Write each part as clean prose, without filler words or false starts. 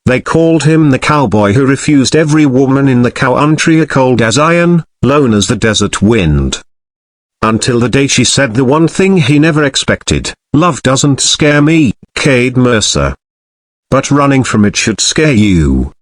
They called him the cowboy who refused every woman in the country, cold as iron, lone as the desert wind. Until the day she said the one thing he never expected: "Love doesn't scare me, Cade Mercer. But running from it should scare you."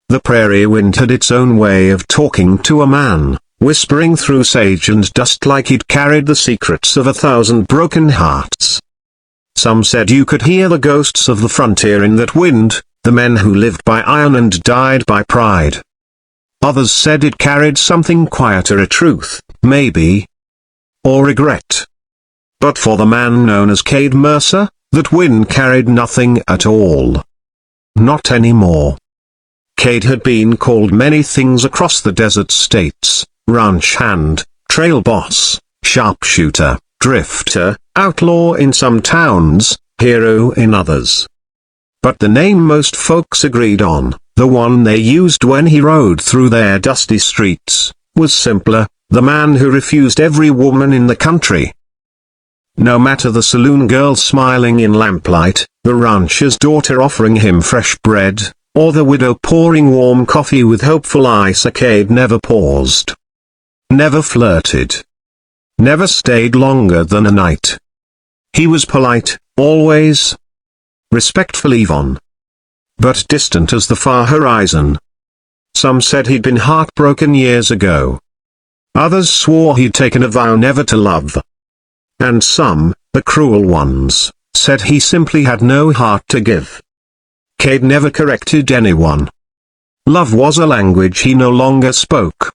The prairie wind had its own way of talking to a man, whispering through sage and dust like it carried the secrets of 1,000 broken hearts. Some said you could hear the ghosts of the frontier in that wind, the men who lived by iron and died by pride. Others said it carried something quieter, a truth, maybe, or regret. But for the man known as Cade Mercer, that wind carried nothing at all. Not anymore. Cade had been called many things across the desert states: ranch hand, trail boss, sharpshooter, drifter, outlaw in some towns, hero in others. But the name most folks agreed on, the one they used when he rode through their dusty streets, was simpler: the man who refused every woman in the country. No matter the saloon girl smiling in lamplight, the rancher's daughter offering him fresh bread, or the widow pouring warm coffee with hopeful ice, Cade never paused. Never flirted. Never stayed longer than a night. He was polite, always. Respectful even. But distant as the far horizon. Some said he'd been heartbroken years ago. Others swore he'd taken a vow never to love. And some, the cruel ones, said he simply had no heart to give. Cade never corrected anyone. Love was a language he no longer spoke.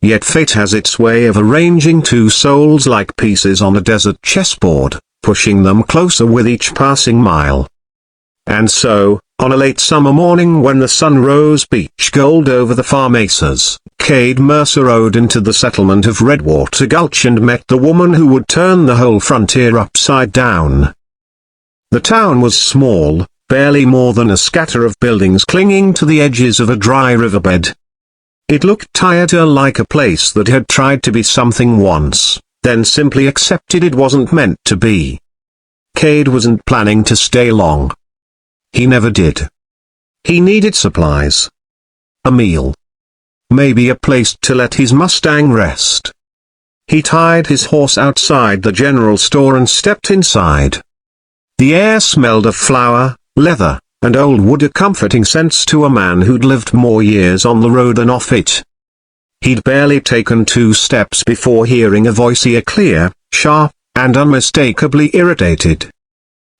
Yet fate has its way of arranging two souls like pieces on a desert chessboard, pushing them closer with each passing mile. And so, on a late summer morning when the sun rose beach gold over the far mesas, Cade Mercer rode into the settlement of Redwater Gulch and met the woman who would turn the whole frontier upside down. The town was small, barely more than a scatter of buildings clinging to the edges of a dry riverbed. It looked tired, like a place that had tried to be something once, then simply accepted it wasn't meant to be. Cade wasn't planning to stay long. He never did. He needed supplies. A meal. Maybe a place to let his Mustang rest. He tied his horse outside the general store and stepped inside. The air smelled of flour, leather, and old wood, a comforting sense to a man who'd lived more years on the road than off it. He'd barely taken 2 steps before hearing a voice, clear, sharp, and unmistakably irritated.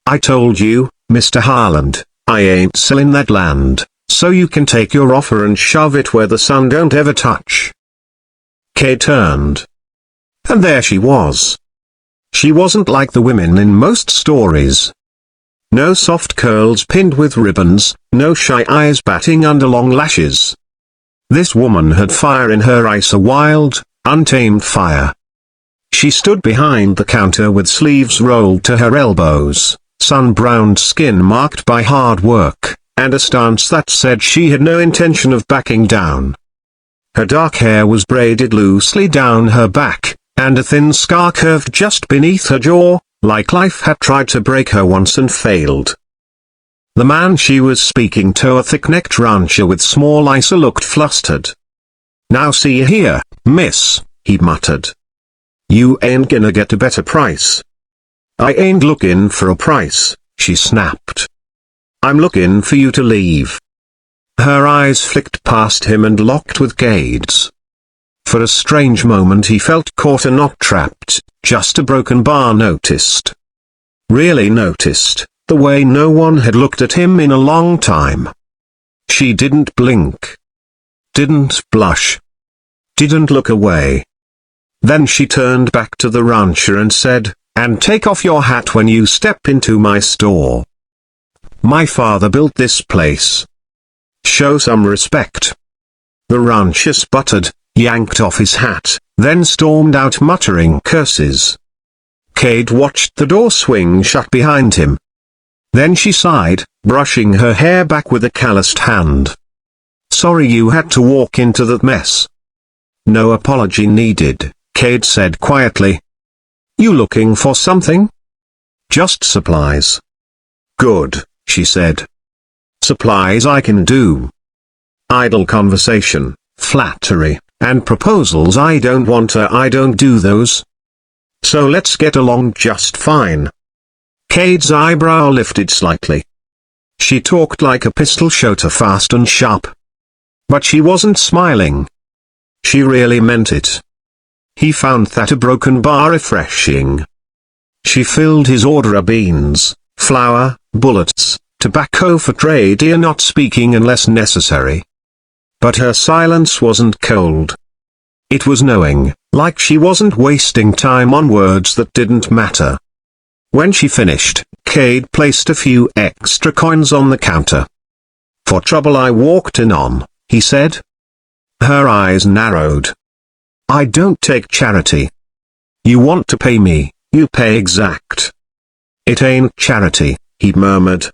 "I told you, Mr. Harland, I ain't selling that land, so you can take your offer and shove it where the sun don't ever touch." Cade turned. And there she was. She wasn't like the women in most stories. No soft curls pinned with ribbons, no shy eyes batting under long lashes. This woman had fire in her eyes, a wild, untamed fire. She stood behind the counter with sleeves rolled to her elbows, sun-browned skin marked by hard work, and a stance that said she had no intention of backing down. Her dark hair was braided loosely down her back, and a thin scar curved just beneath her jaw, like life had tried to break her once and failed. The man she was speaking to, a thick-necked rancher with small eyes, looked flustered. "Now see here, miss," he muttered. "You ain't gonna get a better price." "I ain't looking for a price," she snapped. "I'm looking for you to leave." Her eyes flicked past him and locked with Cade's. For a strange moment he felt caught and not trapped, just a broken bar. Noticed. Really noticed, the way no one had looked at him in a long time. She didn't blink. Didn't blush. Didn't look away. Then she turned back to the rancher and said, "And take off your hat when you step into my store. My father built this place. Show some respect." The rancher sputtered, yanked off his hat, then stormed out muttering curses. Cade watched the door swing shut behind him. Then she sighed, brushing her hair back with a calloused hand. "Sorry you had to walk into that mess." "No apology needed," Cade said quietly. "You looking for something?" "Just supplies." "Good," she said. Supplies I can do. Idle conversation, flattery, and proposals I don't want I don't do those. So let's get along just fine. Cade's eyebrow lifted slightly. She talked like a pistol shooter, fast and sharp. But she wasn't smiling. She really meant it. He found that a broken bar refreshing. She filled his order of beans, flour, bullets, tobacco for trade, not speaking unless necessary. But her silence wasn't cold. It was knowing, like she wasn't wasting time on words that didn't matter. When she finished, Cade placed a few extra coins on the counter. "For trouble I walked in on," he said. Her eyes narrowed. "I don't take charity. You want to pay me, you pay exact." "It ain't charity," he murmured.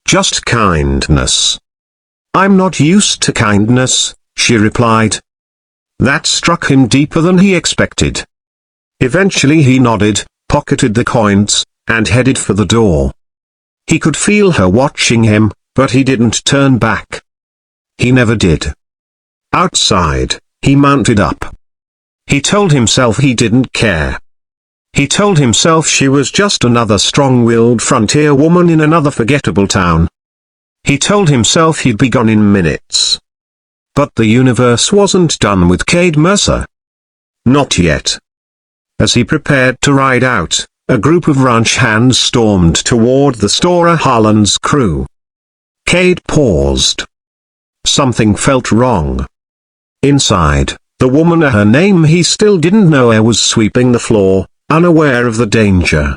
"Just kindness." "I'm not used to kindness," she replied. That struck him deeper than he expected. Eventually he nodded, pocketed the coins, and headed for the door. He could feel her watching him, but he didn't turn back. He never did. Outside, he mounted up. He told himself he didn't care. He told himself she was just another strong-willed frontier woman in another forgettable town. He told himself he'd be gone in minutes. But the universe wasn't done with Cade Mercer. Not yet. As he prepared to ride out, a group of ranch hands stormed toward the store. Harlan's crew. Cade paused. Something felt wrong. Inside, the woman, her name he still didn't know, was sweeping the floor, unaware of the danger.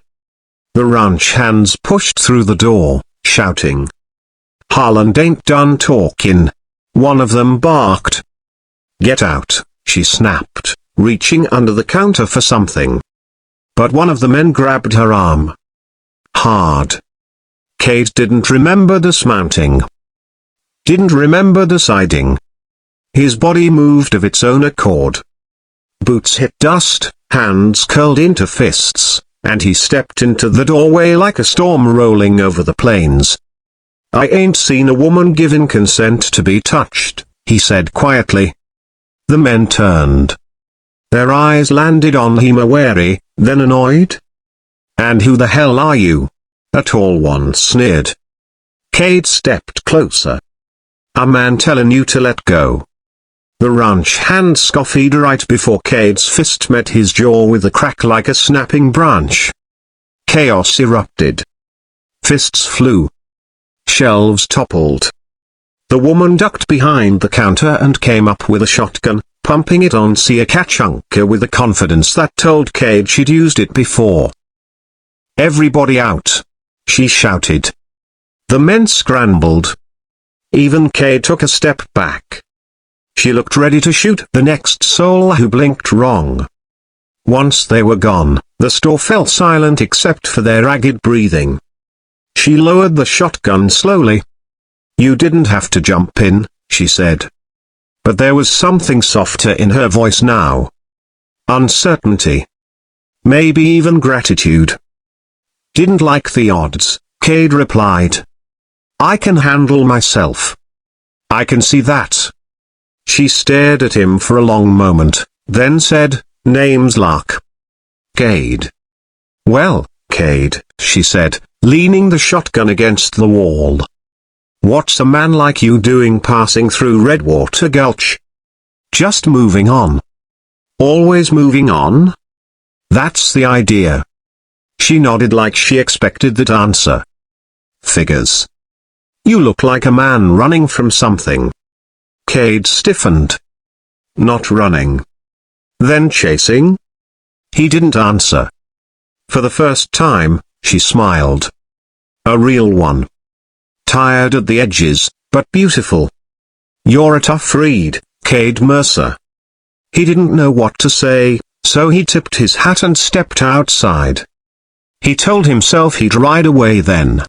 The ranch hands pushed through the door, shouting. "Harlan ain't done talking," one of them barked. "Get out," she snapped, reaching under the counter for something. But one of the men grabbed her arm. Hard. Cade didn't remember dismounting. Didn't remember deciding. His body moved of its own accord. Boots hit dust, hands curled into fists, and he stepped into the doorway like a storm rolling over the plains. "I ain't seen a woman giving consent to be touched," he said quietly. The men turned. Their eyes landed on him, wary, then annoyed. "And who the hell are you?" a tall one sneered. Cade stepped closer. "A man telling you to let go." The ranch hand scoffed right before Cade's fist met his jaw with a crack like a snapping branch. Chaos erupted. Fists flew. Shelves toppled. The woman ducked behind the counter and came up with a shotgun, pumping it on Siakachunka with a confidence that told Cade she'd used it before. "Everybody out!" she shouted. The men scrambled. Even Cade took a step back. She looked ready to shoot the next soul who blinked wrong. Once they were gone, the store fell silent except for their ragged breathing. She lowered the shotgun slowly. "You didn't have to jump in," she said. But there was something softer in her voice now. Uncertainty. Maybe even gratitude. "Didn't like the odds," Cade replied. "I can handle myself." "I can see that." She stared at him for a long moment, then said, "Name's Lark." "Cade." "Well, Cade," she said, leaning the shotgun against the wall. "What's a man like you doing passing through Redwater Gulch?" "Just moving on." "Always moving on?" "That's the idea." She nodded like she expected that answer. "Figures. You look like a man running from something." Cade stiffened. "Not running." "Then chasing?" He didn't answer. For the first time, she smiled. A real one. Tired at the edges, but beautiful. "You're a tough read, Cade Mercer." He didn't know what to say, so he tipped his hat and stepped outside. He told himself he'd ride away then.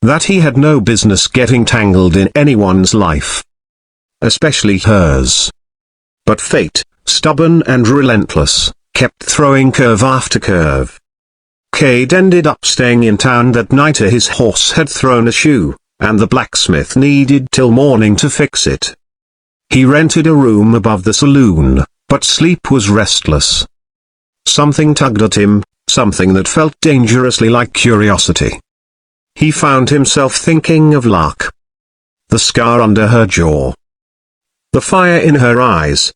That he had no business getting tangled in anyone's life. Especially hers. But fate, stubborn and relentless, kept throwing curve after curve. Cade ended up staying in town that night. His horse had thrown a shoe, and the blacksmith needed till morning to fix it. He rented a room above the saloon, but sleep was restless. Something tugged at him, something that felt dangerously like curiosity. He found himself thinking of Lark. The scar under her jaw. The fire in her eyes.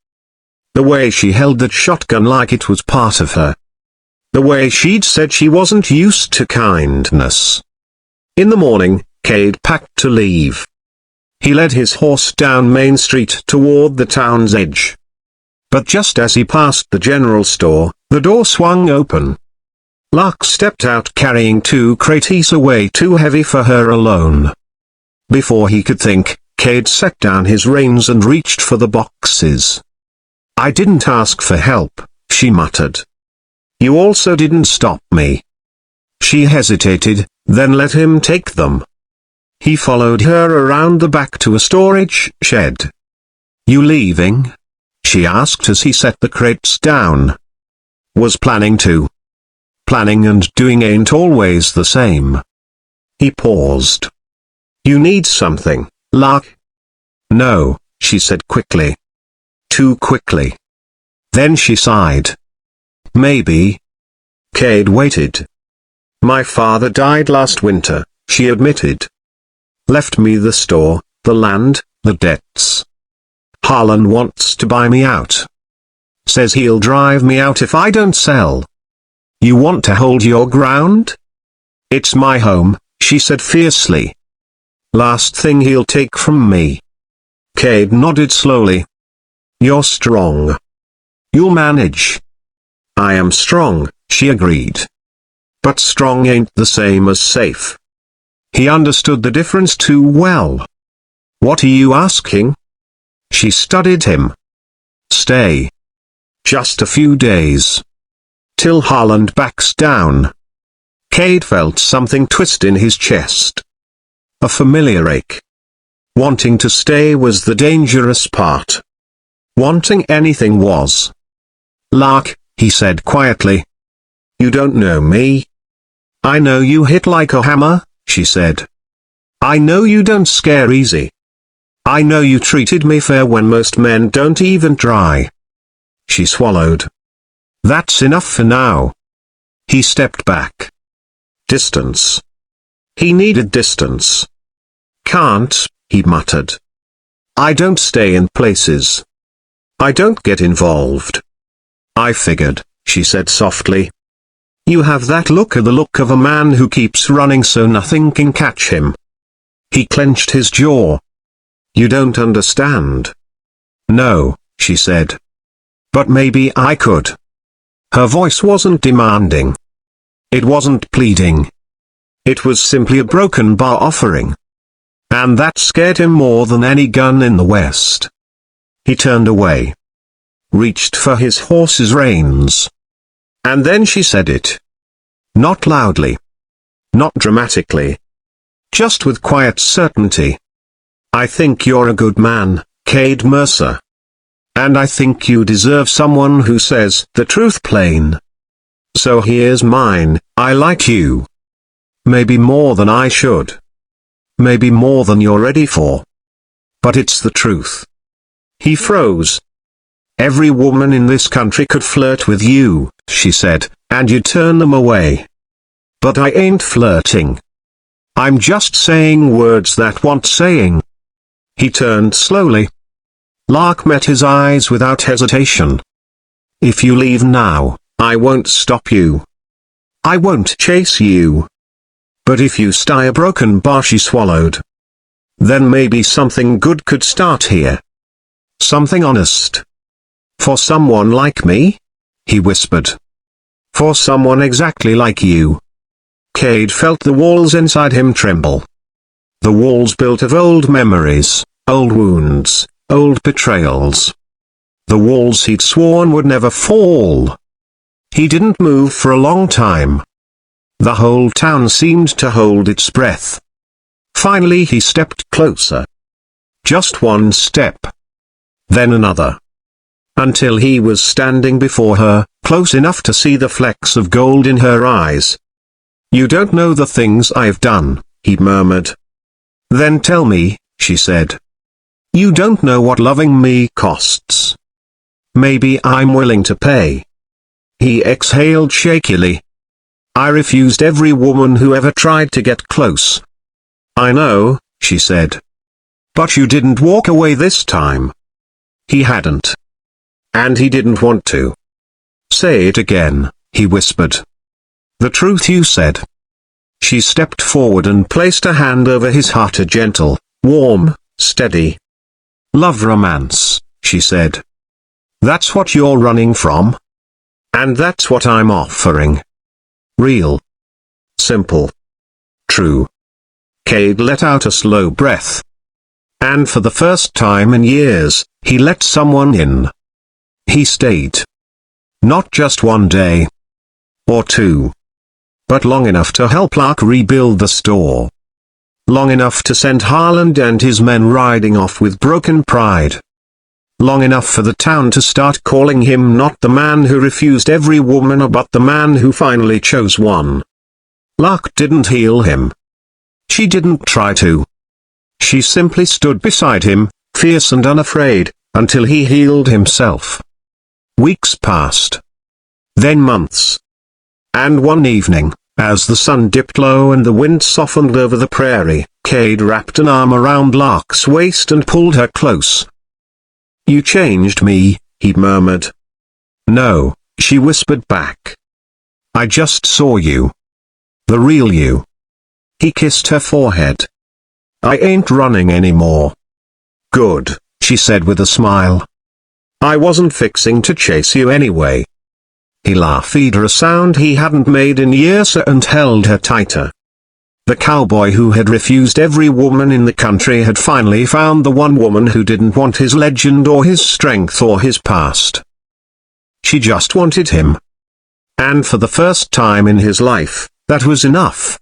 The way she held that shotgun like it was part of her. The way she'd said she wasn't used to kindness. In the morning, Cade packed to leave. He led his horse down Main Street toward the town's edge. But just as he passed the general store, the door swung open. Lark stepped out carrying 2 crates away too heavy for her alone. Before he could think, Cade set down his reins and reached for the boxes. "I didn't ask for help," she muttered. "You also didn't stop me." She hesitated, then let him take them. He followed her around the back to a storage shed. "You leaving?" she asked as he set the crates down. "Was planning to." Planning and doing ain't always the same. He paused. "You need something, Lark?" "No," she said quickly. Too quickly. Then she sighed. "Maybe." Cade waited. "My father died last winter," she admitted. "Left me the store, the land, the debts. Harlan wants to buy me out. Says he'll drive me out if I don't sell." "You want to hold your ground?" "It's my home," she said fiercely. "Last thing he'll take from me." Cade nodded slowly. "You're strong. You'll manage." "I am strong," she agreed. "But strong ain't the same as safe." He understood the difference too well. "What are you asking?" She studied him. "Stay. Just a few days. Till Harlan backs down." Cade felt something twist in his chest. A familiar ache. Wanting to stay was the dangerous part. Wanting anything was. "Lark," he said quietly. "You don't know me." "I know you hit like a hammer," she said. "I know you don't scare easy. I know you treated me fair when most men don't even try." She swallowed. "That's enough for now." He stepped back. Distance. He needed distance. "Can't," he muttered. "I don't stay in places. I don't get involved." "I figured," she said softly. "You have that look the look of a man who keeps running so nothing can catch him." He clenched his jaw. "You don't understand." "No," she said. "But maybe I could." Her voice wasn't demanding. It wasn't pleading. It was simply a broken bar offering. And that scared him more than any gun in the West. He turned away. Reached for his horse's reins. And then she said it. Not loudly. Not dramatically. Just with quiet certainty. "I think you're a good man, Cade Mercer. And I think you deserve someone who says the truth plain. So here's mine, I like you. Maybe more than I should. Maybe more than you're ready for. But it's the truth." He froze. "Every woman in this country could flirt with you," she said, "and you turn them away. But I ain't flirting. I'm just saying words that want saying." He turned slowly. Lark met his eyes without hesitation. "If you leave now, I won't stop you. I won't chase you. But if you stay a broken bar," she swallowed. "Then maybe something good could start here. Something honest. For someone like me?" he whispered. "For someone exactly like you." Cade felt the walls inside him tremble. The walls built of old memories, old wounds, old betrayals. The walls he'd sworn would never fall. He didn't move for a long time. The whole town seemed to hold its breath. Finally he stepped closer. Just one step. Then another. Until he was standing before her, close enough to see the flecks of gold in her eyes. "You don't know the things I've done," he murmured. Then tell me, she said. You don't know what loving me costs. Maybe I'm willing to pay. He exhaled shakily. I refused every woman who ever tried to get close. I know, she said. But you didn't walk away this time. He hadn't. And he didn't want to. Say it again, he whispered. The truth you said. She stepped forward and placed a hand over his heart, a gentle, warm, steady. Love romance, she said. That's what you're running from? And that's what I'm offering. Real. Simple. True. Cade let out a slow breath. And for the first time in years, he let someone in. He stayed. Not just one day. Or two. But long enough to help Lark rebuild the store. Long enough to send Harland and his men riding off with broken pride. Long enough for the town to start calling him not the man who refused every woman but the man who finally chose one. Lark didn't heal him. She didn't try to. She simply stood beside him, fierce and unafraid, until he healed himself. Weeks passed. Then months. And one evening, as the sun dipped low and the wind softened over the prairie, Cade wrapped an arm around Lark's waist and pulled her close. You changed me, he murmured. No, she whispered back. I just saw you. The real you. He kissed her forehead. I ain't running anymore. Good, she said with a smile. I wasn't fixing to chase you anyway. He laughed, a sound he hadn't made in years, and held her tighter. The cowboy who had refused every woman in the country had finally found the one woman who didn't want his legend or his strength or his past. She just wanted him. And for the first time in his life, that was enough.